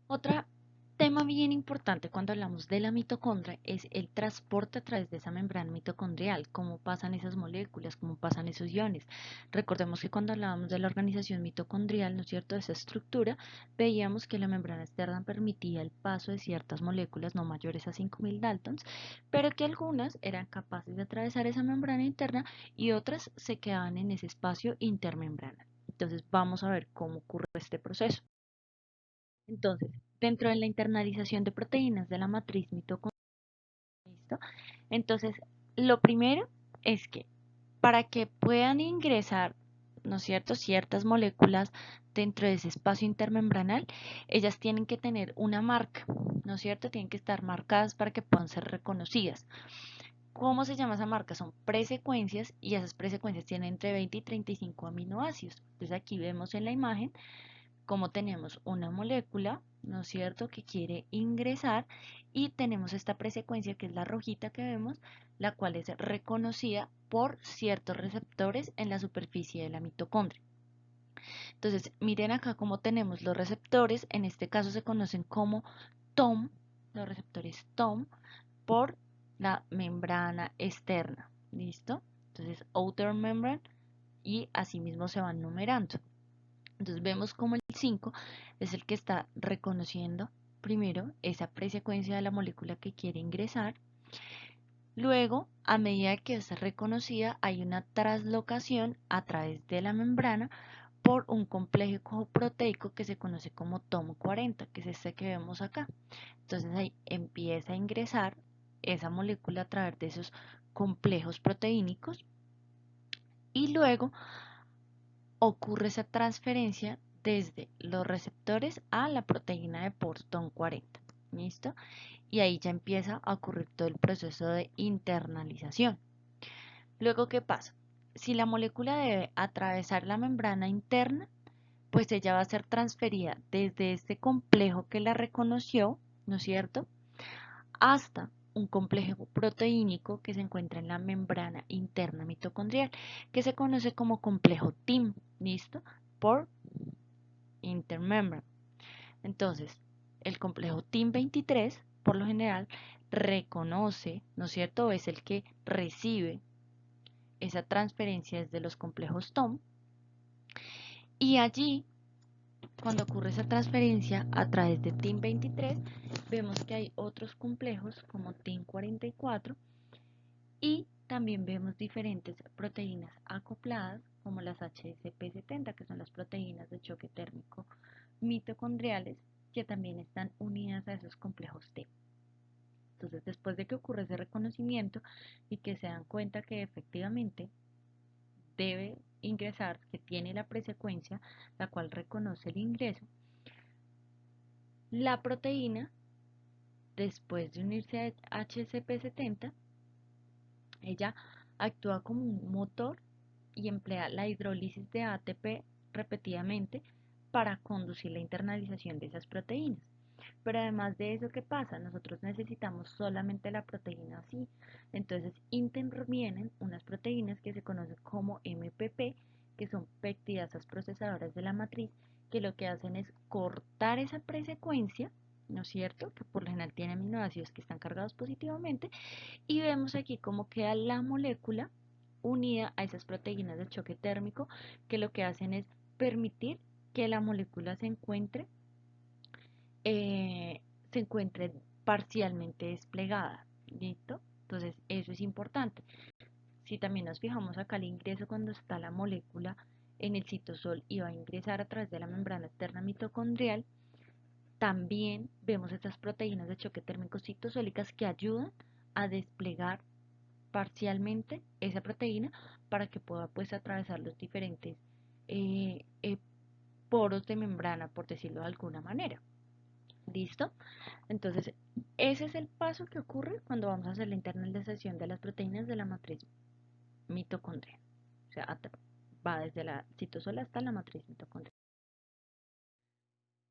Otro tema bien importante cuando hablamos de la mitocondria es el transporte a través de esa membrana mitocondrial, cómo pasan esas moléculas, cómo pasan esos iones. Recordemos que cuando hablábamos de la organización mitocondrial, ¿no es cierto?, de esa estructura, veíamos que la membrana externa permitía el paso de ciertas moléculas no mayores a 5000 Daltons, pero que algunas eran capaces de atravesar esa membrana interna y otras se quedaban en ese espacio intermembrana. Entonces vamos a ver cómo ocurre este proceso. Entonces, dentro de la internalización de proteínas de la matriz mitocondrial, ¿listo? Entonces, lo primero es que para que puedan ingresar, ¿no es cierto?, ciertas moléculas dentro de ese espacio intermembranal, ellas tienen que tener una marca, ¿no es cierto? Tienen que estar marcadas para que puedan ser reconocidas. ¿Cómo se llama esa marca? Son presecuencias y esas presecuencias tienen entre 20 y 35 aminoácidos. Entonces aquí vemos en la imagen como tenemos una molécula, ¿no es cierto?, que quiere ingresar y tenemos esta presecuencia que es la rojita que vemos, la cual es reconocida por ciertos receptores en la superficie de la mitocondria. Entonces, miren acá cómo tenemos los receptores, en este caso se conocen como TOM, los receptores TOM, por la membrana externa, ¿listo? Entonces, outer membrane y asimismo se van numerando. Entonces vemos como el 5 es el que está reconociendo primero esa presecuencia de la molécula que quiere ingresar. Luego, a medida que es reconocida, hay una translocación a través de la membrana por un complejo proteico que se conoce como tomo 40, que es este que vemos acá. Entonces ahí empieza a ingresar esa molécula a través de esos complejos proteínicos y luego ocurre esa transferencia desde los receptores a la proteína de portón 40. ¿Listo? Y ahí ya empieza a ocurrir todo el proceso de internalización. Luego, ¿qué pasa? Si la molécula debe atravesar la membrana interna, pues ella va a ser transferida desde este complejo que la reconoció, ¿no es cierto?, hasta un complejo proteínico que se encuentra en la membrana interna mitocondrial, que se conoce como complejo TIM, ¿listo? Por intermembrane. Entonces, el complejo TIM23, por lo general, reconoce, ¿no es cierto?, es el que recibe esa transferencia desde los complejos TOM, y allí, cuando ocurre esa transferencia a través de TIM23, vemos que hay otros complejos como TIM44 y también vemos diferentes proteínas acopladas como las HSP70, que son las proteínas de choque térmico mitocondriales, que también están unidas a esos complejos T. Entonces, después de que ocurre ese reconocimiento y que se dan cuenta que efectivamente debe ingresar, que tiene la presecuencia, la cual reconoce el ingreso, la proteína, después de unirse a HSP70, ella actúa como un motor y emplea la hidrólisis de ATP repetidamente para conducir la internalización de esas proteínas. Pero además de eso, ¿qué pasa? Nosotros necesitamos solamente la proteína así. Entonces intervienen unas proteínas que se conocen como MPP, que son peptidasas procesadoras de la matriz, que lo que hacen es cortar esa presecuencia, ¿no es cierto?, que por lo general tiene aminoácidos que están cargados positivamente, y vemos aquí cómo queda la molécula unida a esas proteínas de choque térmico, que lo que hacen es permitir que la molécula eh, se encuentre parcialmente desplegada. ¿Listo? Entonces, eso es importante. Si también nos fijamos acá el ingreso cuando está la molécula en el citosol y va a ingresar a través de la membrana externa mitocondrial, también vemos estas proteínas de choque térmico citosólicas que ayudan a desplegar parcialmente esa proteína para que pueda pues atravesar los diferentes eh, eh, poros de membrana, por decirlo de alguna manera. ¿Listo? Entonces, ese es el paso que ocurre cuando vamos a hacer la internalización de las proteínas de la matriz mitocondrial. O sea, va desde la citosol hasta la matriz mitocondrial.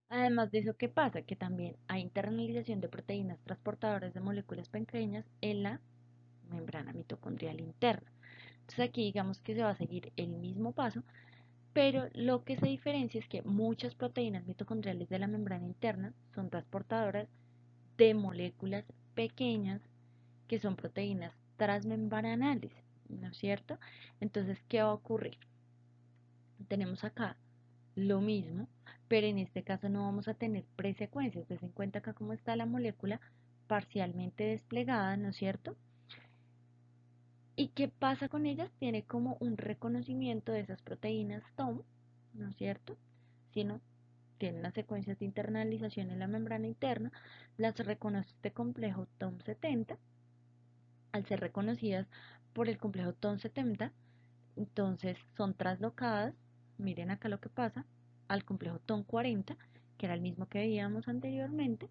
Además de eso, ¿qué pasa? Que también hay internalización de proteínas transportadoras de moléculas pequeñas en la membrana mitocondrial interna. Entonces aquí digamos que se va a seguir el mismo paso, pero lo que se diferencia es que muchas proteínas mitocondriales de la membrana interna son transportadoras de moléculas pequeñas que son proteínas transmembranales, ¿no es cierto? Entonces, ¿qué va a ocurrir? Tenemos acá lo mismo, pero en este caso no vamos a tener presecuencias. Des en cuenta acá cómo está la molécula parcialmente desplegada, ¿no es cierto? ¿Y qué pasa con ellas? Tiene como un reconocimiento de esas proteínas TOM, ¿no es cierto? Sino tiene unas secuencias de internalización en la membrana interna, las reconoce este complejo TOM70. Al ser reconocidas por el complejo TOM70, entonces son traslocadas, miren acá lo que pasa, al complejo TOM40, que era el mismo que veíamos anteriormente.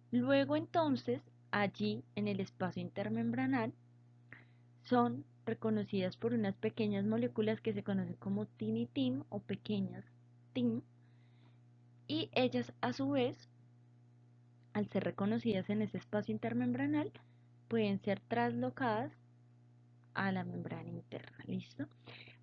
Luego entonces, allí en el espacio intermembranal, son reconocidas por unas pequeñas moléculas que se conocen como tinitim o pequeñas TIM, y ellas a su vez, al ser reconocidas en ese espacio intermembranal, pueden ser traslocadas a la membrana interna, ¿listo?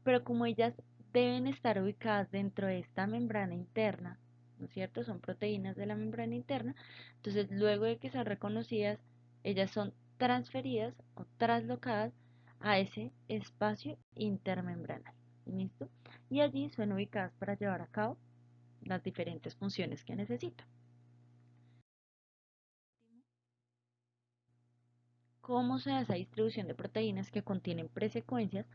Pero como ellas deben estar ubicadas dentro de esta membrana interna, ¿no es cierto? Son proteínas de la membrana interna, entonces luego de que sean reconocidas, ellas son transferidas o traslocadas a ese espacio intermembranal, ¿listo? Y allí son ubicadas para llevar a cabo las diferentes funciones que necesitan. ¿Cómo se da esa distribución de proteínas que contienen presecuencias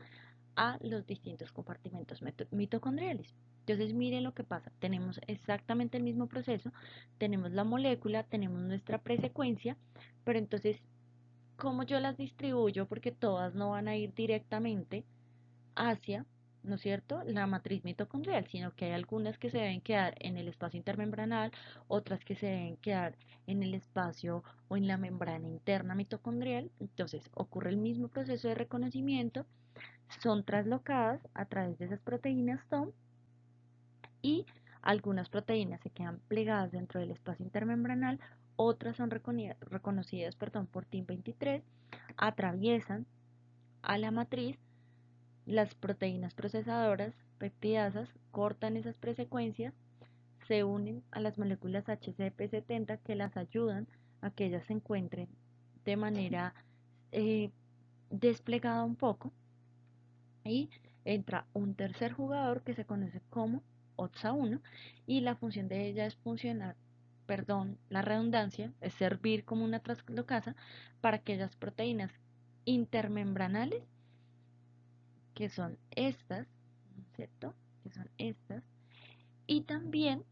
a los distintos compartimentos mitocondriales? Entonces miren lo que pasa, tenemos exactamente el mismo proceso, tenemos la molécula, tenemos nuestra presecuencia, pero entonces, ¿cómo yo las distribuyo? Porque todas no van a ir directamente hacia, ¿no es cierto?, la matriz mitocondrial, sino que hay algunas que se deben quedar en el espacio intermembranal, otras que se deben quedar en el espacio o en la membrana interna mitocondrial. Entonces ocurre el mismo proceso de reconocimiento, son traslocadas a través de esas proteínas TOM y algunas proteínas se quedan plegadas dentro del espacio intermembranal, otras son reconocidas por TIM23, atraviesan a la matriz, las proteínas procesadoras peptidasas cortan esas presecuencias, se unen a las moléculas HCP70 que las ayudan a que ellas se encuentren de manera eh, desplegada un poco, y entra un tercer jugador que se conoce como OTSA1 y la función de ella es funcionar, perdón, la redundancia es servir como una translocasa para aquellas proteínas intermembranales que son estas, ¿cierto? Que son estas, y también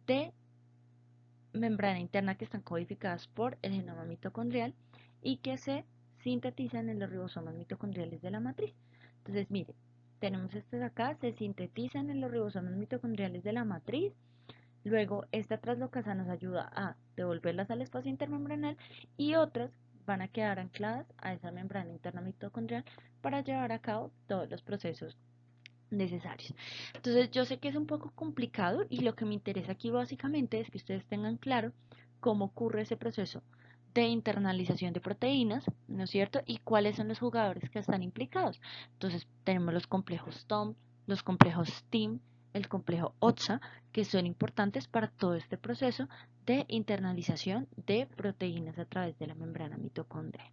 de membrana interna que están codificadas por el genoma mitocondrial y que se sintetizan en los ribosomas mitocondriales de la matriz. Entonces, miren, tenemos estas acá, se sintetizan en los ribosomas mitocondriales de la matriz. Luego, esta translocasa nos ayuda a devolverlas al espacio intermembranal y otras van a quedar ancladas a esa membrana interna mitocondrial para llevar a cabo todos los procesos necesarios. Entonces yo sé que es un poco complicado y lo que me interesa aquí básicamente es que ustedes tengan claro cómo ocurre ese proceso de internalización de proteínas, ¿no es cierto? Y cuáles son los jugadores que están implicados. Entonces tenemos los complejos TOM, los complejos TIM, el complejo OTSA, que son importantes para todo este proceso de internalización de proteínas a través de la membrana mitocondrial.